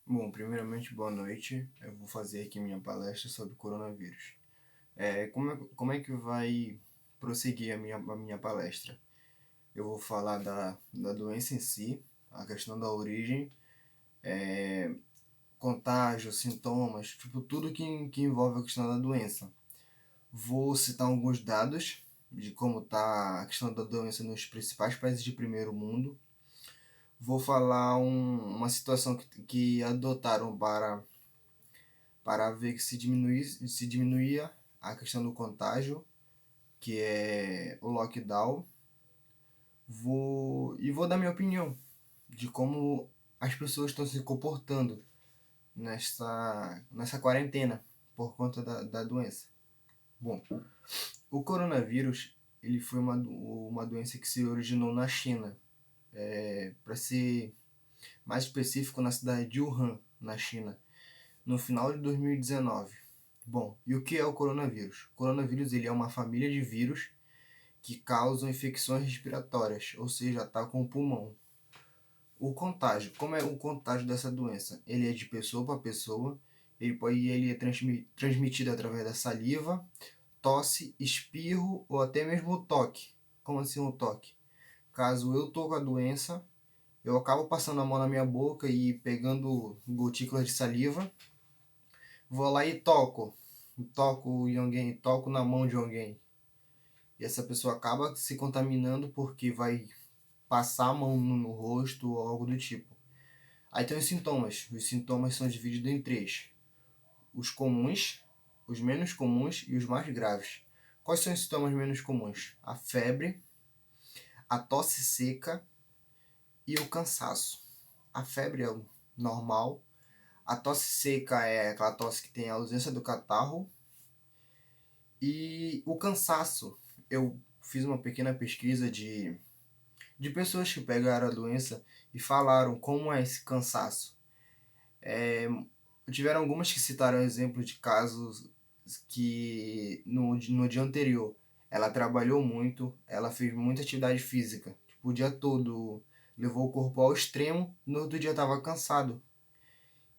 Bom, primeiramente, boa noite. Eu vou fazer aqui minha palestra sobre coronavírus. Como é que vai prosseguir a minha palestra? Eu vou falar da doença em si, a questão da origem, contágio, sintomas, tipo, tudo que envolve a questão da doença. Vou citar alguns dados de como está a questão da doença nos principais países de primeiro mundo. Vou falar uma situação que adotaram para ver que se diminuía a questão do contágio, que é o lockdown. Vou dar minha opinião de como as pessoas estão se comportando nessa quarentena por conta da doença. Bom, o coronavírus ele foi uma doença que se originou na China, para ser mais específico, na cidade de Wuhan, na China, no final de 2019. Bom, e o que é o coronavírus? O coronavírus ele é uma família de vírus que causam infecções respiratórias, ou seja, atacam o pulmão. O contágio, como é o contágio dessa doença? Ele é de pessoa para pessoa, ele é transmitido através da saliva, tosse, espirro ou até mesmo toque. Como assim um toque? Caso eu tô com a doença, eu acabo passando a mão na minha boca e pegando gotículas de saliva, vou lá e toco em alguém, toco na mão de alguém. E essa pessoa acaba se contaminando porque vai passar a mão no rosto ou algo do tipo. Aí tem os sintomas. Os sintomas são divididos em três: os comuns, os menos comuns e os mais graves. Quais são os sintomas menos comuns? A febre, a tosse seca e o cansaço. A febre é o normal. A tosse seca é aquela tosse que tem a ausência do catarro. E o cansaço, eu fiz uma pequena pesquisa de pessoas que pegaram a doença e falaram como é esse cansaço. Tiveram algumas que citaram exemplos de casos que no dia anterior ela trabalhou muito, ela fez muita atividade física, tipo, o dia todo levou o corpo ao extremo, no outro dia estava cansado.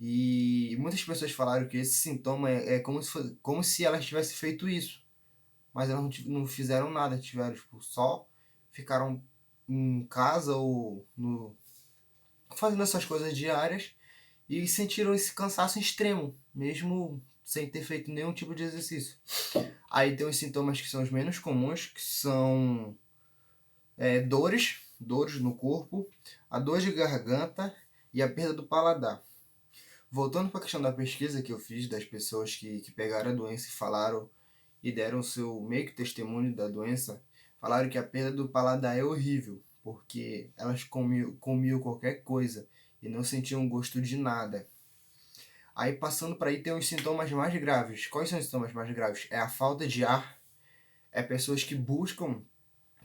E muitas pessoas falaram que esse sintoma é como se elas tivessem feito isso, mas elas não fizeram nada, tiveram tipo, só ficaram em casa ou fazendo essas coisas diárias e sentiram esse cansaço extremo, mesmo sem ter feito nenhum tipo de exercício. Aí tem os sintomas que são os menos comuns, que são dores no corpo, a dor de garganta e a perda do paladar. Voltando para a questão da pesquisa que eu fiz das pessoas que pegaram a doença e falaram e deram o seu meio que testemunho da doença, falaram que a perda do paladar é horrível, porque elas comiam qualquer coisa e não sentiam gosto de nada. Aí passando para aí tem os sintomas mais graves. Quais são os sintomas mais graves? É a falta de ar, é pessoas que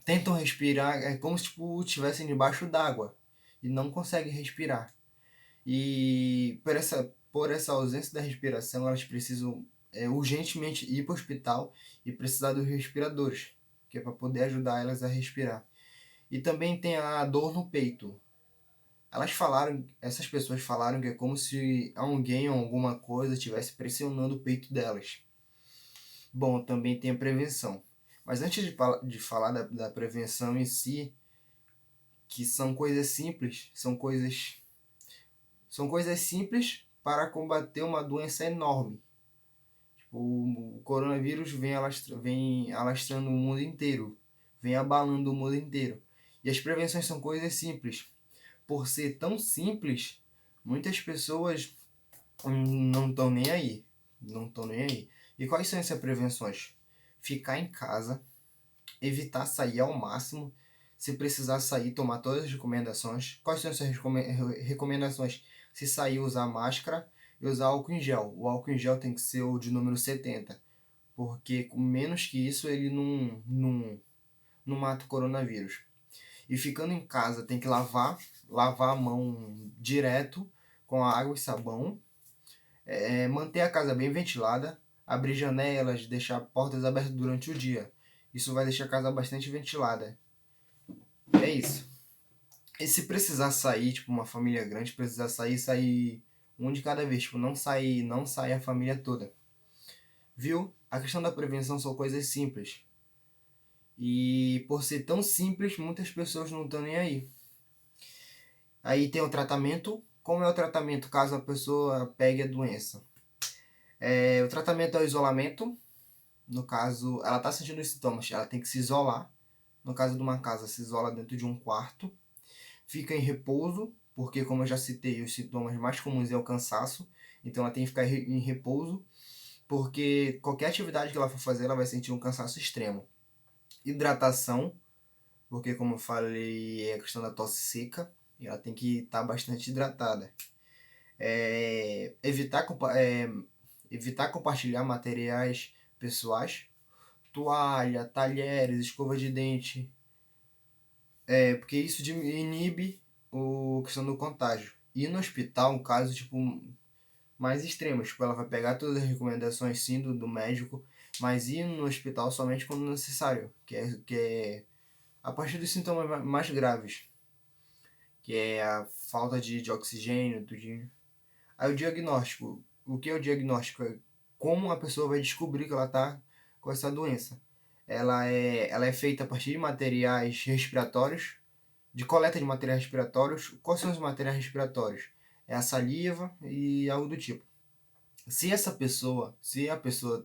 tentam respirar, é como se tipo, estivessem debaixo d'água e não conseguem respirar. E por essa ausência da respiração, elas precisam urgentemente ir para o hospital e precisar dos respiradores, que é para poder ajudar elas a respirar. E também tem a dor no peito. Essas pessoas falaram que é como se alguém ou alguma coisa estivesse pressionando o peito delas. Bom, também tem a prevenção. Mas antes de falar da prevenção em si, que são coisas simples, são coisas simples para combater uma doença enorme. O coronavírus vem alastrando o mundo inteiro, vem abalando o mundo inteiro. E as prevenções são coisas simples. Por ser tão simples, muitas pessoas não estão nem aí. Não estão nem aí. E quais são essas prevenções? Ficar em casa, evitar sair ao máximo. Se precisar sair, tomar todas as recomendações. Quais são essas recomendações? Se sair, usar máscara e usar álcool em gel. O álcool em gel tem que ser o de número 70, porque com menos que isso ele não mata o coronavírus. E ficando em casa tem que lavar a mão direto com a água e sabão, manter a casa bem ventilada, abrir janelas, deixar portas abertas durante o dia. Isso vai deixar a casa bastante ventilada. É isso. E se precisar sair, tipo uma família grande, precisar sair Um de cada vez, tipo, não sai a família toda. Viu? A questão da prevenção são coisas simples. E por ser tão simples, muitas pessoas não estão nem aí. Aí tem o tratamento. Como é o tratamento caso a pessoa pegue a doença? O tratamento é o isolamento. No caso, ela está sentindo os sintomas, ela tem que se isolar. No caso de uma casa, se isola dentro de um quarto. Fica em repouso, porque como eu já citei, os sintomas mais comuns é o cansaço. Então ela tem que ficar em repouso, porque qualquer atividade que ela for fazer, ela vai sentir um cansaço extremo. Hidratação, porque como eu falei, é a questão da tosse seca, e ela tem que estar bastante hidratada. Evitar compartilhar materiais pessoais, toalha, talheres, escova de dente, porque isso inibe a questão do contágio. E no hospital, um caso tipo mais extremo, tipo, ela vai pegar todas as recomendações sim do médico, mas ir no hospital somente quando necessário, que é a partir dos sintomas mais graves, que é a falta de oxigênio, tudinho. Aí o diagnóstico. O que é o diagnóstico? É como a pessoa vai descobrir que ela está com essa doença. Ela é feita a partir de materiais respiratórios, de coleta de materiais respiratórios. Quais são os materiais respiratórios? É a saliva e algo do tipo. Se a pessoa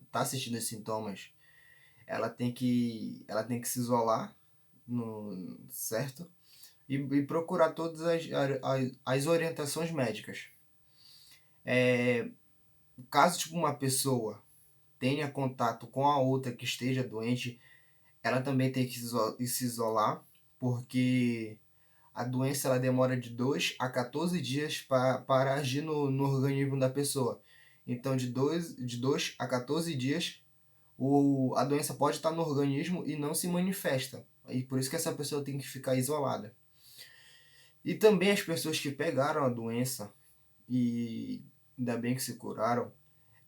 está sentindo esses sintomas, ela tem que se isolar, certo? E procurar todas as orientações médicas. Caso tipo uma pessoa tenha contato com a outra que esteja doente, ela também tem que se isolar, porque a doença ela demora de 2 a 14 dias para agir no organismo da pessoa. Então, de dois a 14 dias, a doença pode estar no organismo e não se manifesta. E por isso que essa pessoa tem que ficar isolada. E também as pessoas que pegaram a doença e ainda bem que se curaram,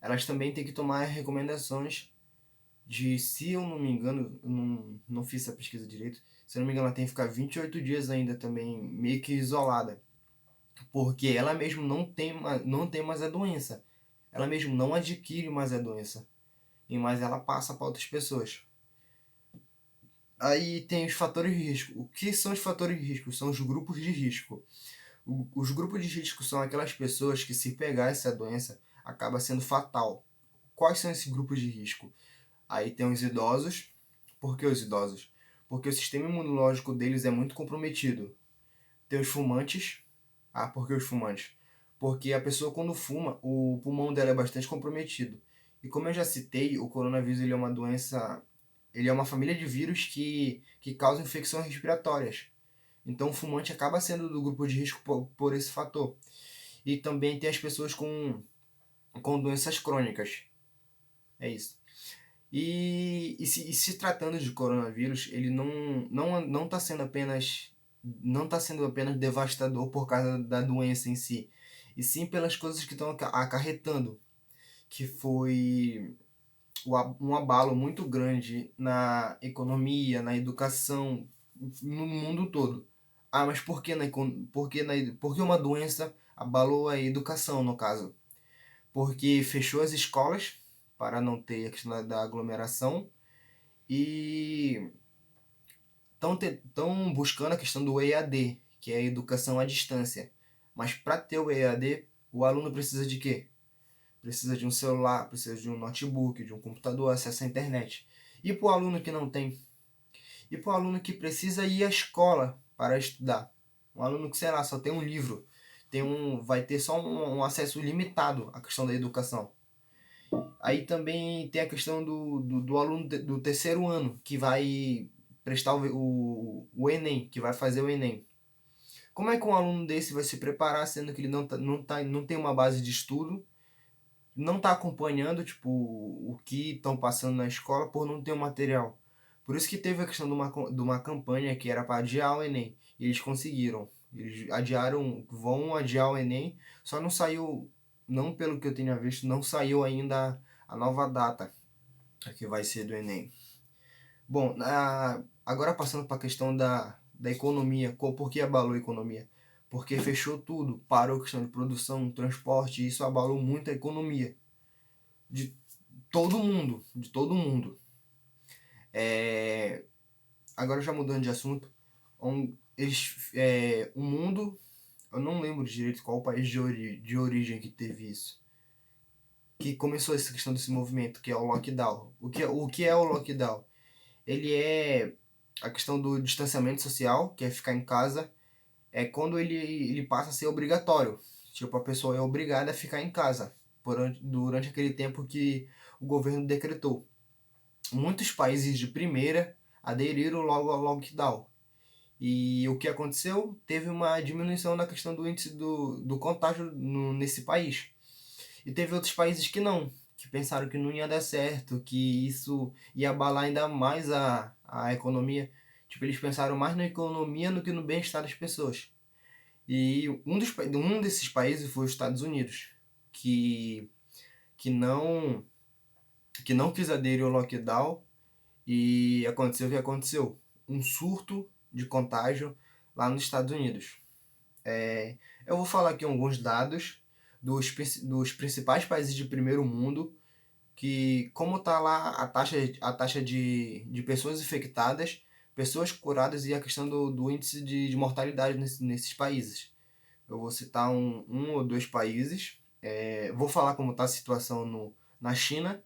elas também têm que tomar recomendações se eu não me engano, eu não fiz essa pesquisa direito, se eu não me engano, ela tem que ficar 28 dias ainda também meio que isolada, porque ela mesmo não tem mais a doença, ela mesmo não adquire mais a doença, mas ela passa para outras pessoas. Aí tem os fatores de risco. O que são os fatores de risco? São os grupos de risco. Os grupos de risco são aquelas pessoas que, se pegar essa doença, acaba sendo fatal. Quais são esses grupos de risco? Aí tem os idosos. Por que os idosos? Porque o sistema imunológico deles é muito comprometido. Tem os fumantes. Ah, por que os fumantes? Porque a pessoa quando fuma, o pulmão dela é bastante comprometido. E como eu já citei, o coronavírus ele é uma doença, ele é uma família de vírus que causa infecções respiratórias. Então o fumante acaba sendo do grupo de risco por esse fator. E também tem as pessoas com doenças crônicas. É isso. E se tratando de coronavírus, ele não está sendo apenas devastador por causa da doença em si, e sim pelas coisas que estão acarretando, que foi um abalo muito grande na economia, na educação, no mundo todo. Ah, mas por que uma doença abalou a educação, no caso? Porque fechou as escolas para não ter a questão da aglomeração e estão buscando a questão do EAD, que é a educação à distância. Mas para ter o EAD, o aluno precisa de quê? Precisa de um celular, precisa de um notebook, de um computador, acesso à internet. E para o aluno que não tem? E para o aluno que precisa ir à escola para estudar? Um aluno que, sei lá, só tem um livro, vai ter só um acesso limitado à questão da educação. Aí também tem a questão do aluno do terceiro ano, que vai prestar o Enem, que vai fazer o Enem. Como é que um aluno desse vai se preparar, sendo que ele não tem uma base de estudo, não está acompanhando tipo, o que estão passando na escola por não ter o material? Por isso que teve a questão de uma campanha que era para adiar o Enem. E eles conseguiram. Eles vão adiar o Enem, só não saiu, não pelo que eu tenha visto, não saiu ainda a nova data que vai ser do Enem. Bom, agora passando para a questão da economia, por que abalou a economia? porque fechou tudo, parou a questão de produção, transporte, e isso abalou muito a economia de todo mundo, de todo mundo. É, agora já mudando de assunto, o mundo, eu não lembro direito qual o país de origem que teve isso, que começou essa questão desse movimento, que é o lockdown. O que é o lockdown? Ele é a questão do distanciamento social, que é ficar em casa, é quando ele passa a ser obrigatório. Tipo, a pessoa é obrigada a ficar em casa durante aquele tempo que o governo decretou. Muitos países de primeira aderiram logo ao lockdown. E o que aconteceu? Teve uma diminuição na questão do índice do contágio nesse país. E teve outros países que pensaram que não ia dar certo, que isso ia abalar ainda mais a economia. Tipo, eles pensaram mais na economia do que no bem-estar das pessoas. E um desses países foi os Estados Unidos, que, que não que não quis aderir ao lockdown e aconteceu o que aconteceu. Um surto de contágio lá nos Estados Unidos. Eu vou falar aqui alguns dados dos principais países de primeiro mundo, que como está lá a taxa de pessoas infectadas, pessoas curadas e a questão do índice de mortalidade nesses países. Eu vou citar um ou dois países. Vou falar como está a situação na China,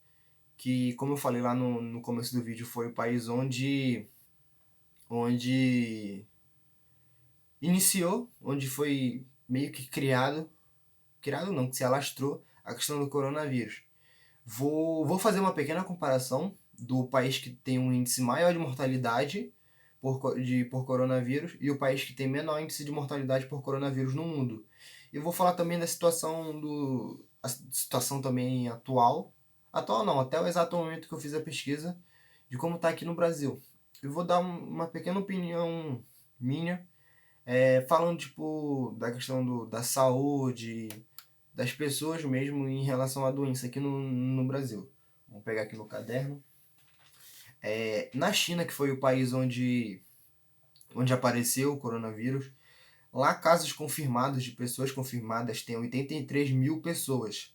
que, como eu falei lá no começo do vídeo, foi o país onde iniciou, onde foi meio que criado não, que se alastrou a questão do coronavírus. Vou fazer uma pequena comparação do país que tem um índice maior de mortalidade por coronavírus e o país que tem menor índice de mortalidade por coronavírus no mundo. E vou falar também da a situação também atual não, até o exato momento que eu fiz a pesquisa, de como está aqui no Brasil. Eu vou dar uma pequena opinião minha, falando tipo da questão da saúde, das pessoas mesmo em relação à doença aqui no Brasil. Vamos pegar aqui no caderno. Na China, que foi o país onde apareceu o coronavírus, lá casos confirmados de pessoas confirmadas tem 83 mil pessoas.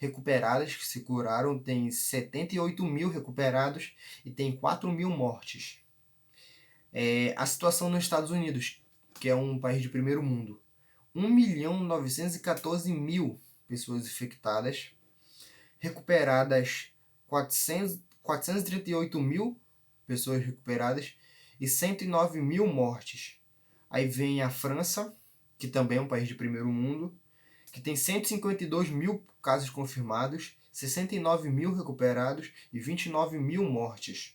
Recuperadas que se curaram tem 78 mil recuperados e tem 4 mil mortes. A situação nos Estados Unidos, que é um país de primeiro mundo. 1.914.000 pessoas infectadas, recuperadas 438 mil pessoas recuperadas e 109 mil mortes. Aí vem a França, que também é um país de primeiro mundo, que tem 152 mil casos confirmados, 69 mil recuperados e 29 mil mortes.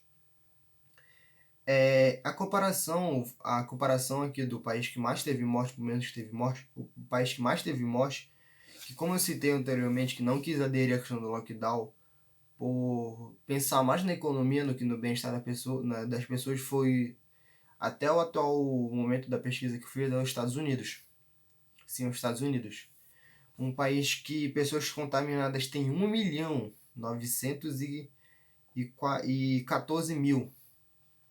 A comparação aqui do país que mais teve morte, pelo menos teve morte, o país que mais teve morte, que como eu citei anteriormente, que não quis aderir à questão do lockdown, por pensar mais na economia do que no bem-estar das pessoas, foi, até o atual momento da pesquisa que eu fiz, é os Estados Unidos. Sim, os Estados Unidos. Um país que pessoas contaminadas tem 1.914.000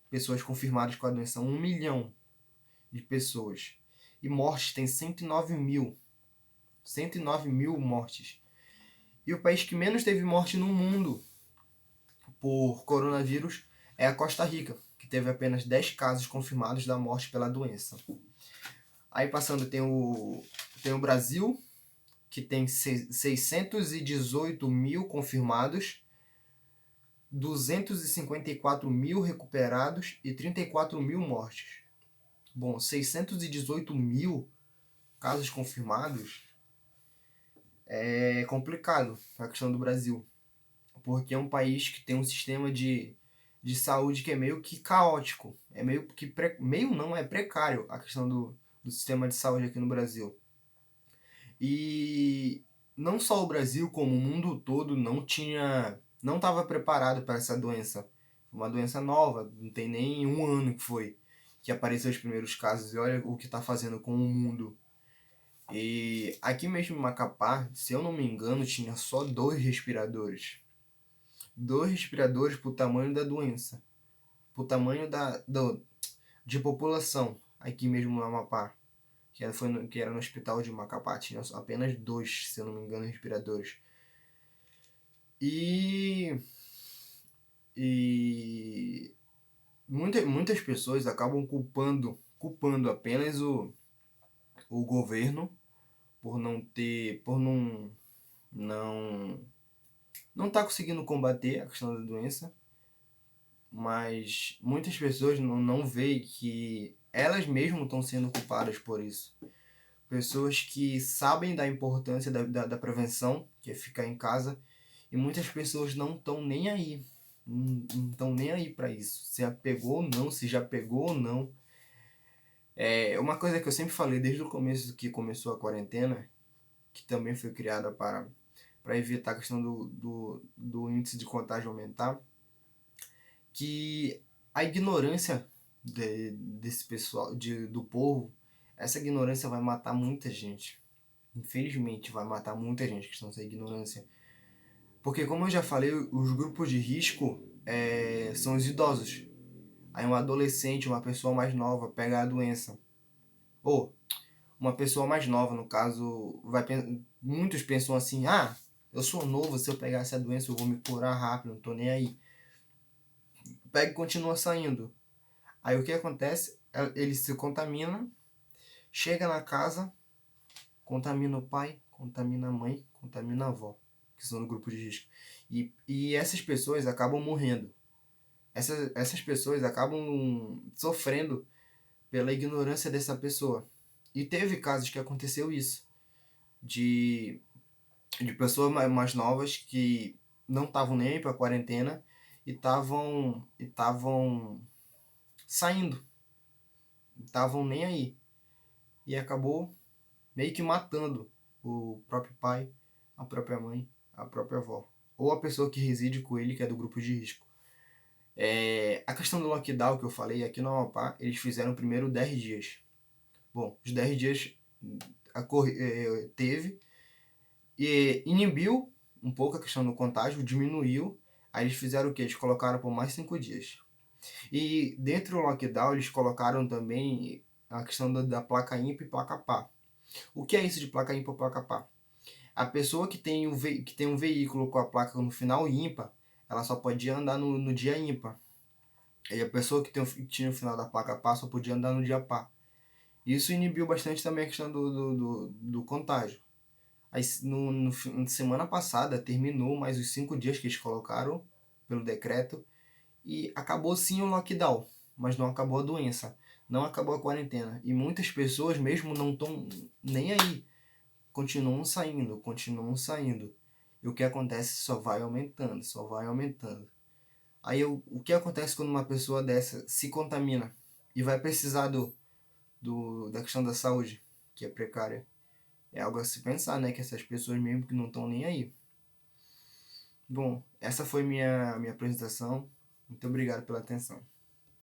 pessoas confirmadas com a doença. 1 milhão de pessoas. E mortes tem 109 mil. 109 mil mortes. E o país que menos teve morte no mundo por coronavírus é a Costa Rica, que teve apenas 10 casos confirmados da morte pela doença. Aí passando tem o Brasil, que tem 618 mil confirmados, 254 mil recuperados e 34 mil mortes. Bom, 618 mil casos confirmados é complicado a questão do Brasil, porque é um país que tem um sistema de saúde que é meio que caótico, é meio que meio não, é precário a questão do sistema de saúde aqui no Brasil. E não só o Brasil, como o mundo todo não estava preparado para essa doença. Uma doença nova, não tem nem um ano que apareceu os primeiros casos, e olha o que está fazendo com o mundo. E aqui mesmo em Macapá, se eu não me engano, tinha só 2 respiradores. 2 respiradores para o tamanho da doença. Para o tamanho de população aqui mesmo no Amapá. que era no hospital de Macapá, tinha apenas 2, se eu não me engano, respiradores. E, e muitas pessoas acabam culpando apenas o governo por não não tá conseguindo combater a questão da doença, mas muitas pessoas não veem que elas mesmas estão sendo culpadas por isso. Pessoas que sabem da importância da prevenção, que é ficar em casa, e muitas pessoas não estão nem aí. Não estão nem aí para isso. Se pegou ou não, se já pegou ou não. É uma coisa que eu sempre falei desde o começo que começou a quarentena, que também foi criada para evitar a questão do índice de contágio aumentar, que a ignorância desse pessoal, do povo, essa ignorância vai matar muita gente. Infelizmente, vai matar muita gente que estão nessa ignorância. Porque, como eu já falei, os grupos de risco são os idosos. Aí um adolescente, uma pessoa mais nova pega a doença. Ou uma pessoa mais nova, no caso, muitos pensam assim: ah, eu sou novo, se eu pegar essa doença eu vou me curar rápido, não tô nem aí. Pega e continua saindo. Aí o que acontece? Ele se contamina, chega na casa, contamina o pai, contamina a mãe, contamina a avó, que são no grupo de risco. E essas pessoas acabam morrendo. Essas pessoas acabam sofrendo pela ignorância dessa pessoa. E teve casos que aconteceu isso. De, de pessoas mais novas que não estavam nem aí para a quarentena e estavam saindo. Estavam nem aí. E acabou meio que matando o próprio pai, a própria mãe, a própria avó. Ou a pessoa que reside com ele, que é do grupo de risco. A questão do lockdown que eu falei aqui no Amapá, eles fizeram primeiro 10 dias. Bom, os 10 dias teve e inibiu um pouco a questão do contágio, diminuiu. Aí eles fizeram o quê? Eles colocaram por mais 5 dias. E dentro do lockdown eles colocaram também a questão da placa ímpar e placa par. O que é isso de placa ímpar e placa par? A pessoa que tem um veículo com a placa no final ímpar, ela só podia andar no dia ímpar. E a pessoa que tinha o final da placa par só podia andar no dia par. Isso inibiu bastante também a questão do contágio. Aí, na semana passada, terminou mais os 5 dias que eles colocaram pelo decreto e acabou sim o lockdown, mas não acabou a doença, não acabou a quarentena. E muitas pessoas mesmo não estão nem aí, continuam saindo, continuam saindo. E o que acontece só vai aumentando, só vai aumentando. Aí o que acontece quando uma pessoa dessa se contamina e vai precisar da questão da saúde, que é precária? É algo a se pensar, né? Que essas pessoas mesmo que não estão nem aí. Bom, essa foi minha apresentação. Muito obrigado pela atenção.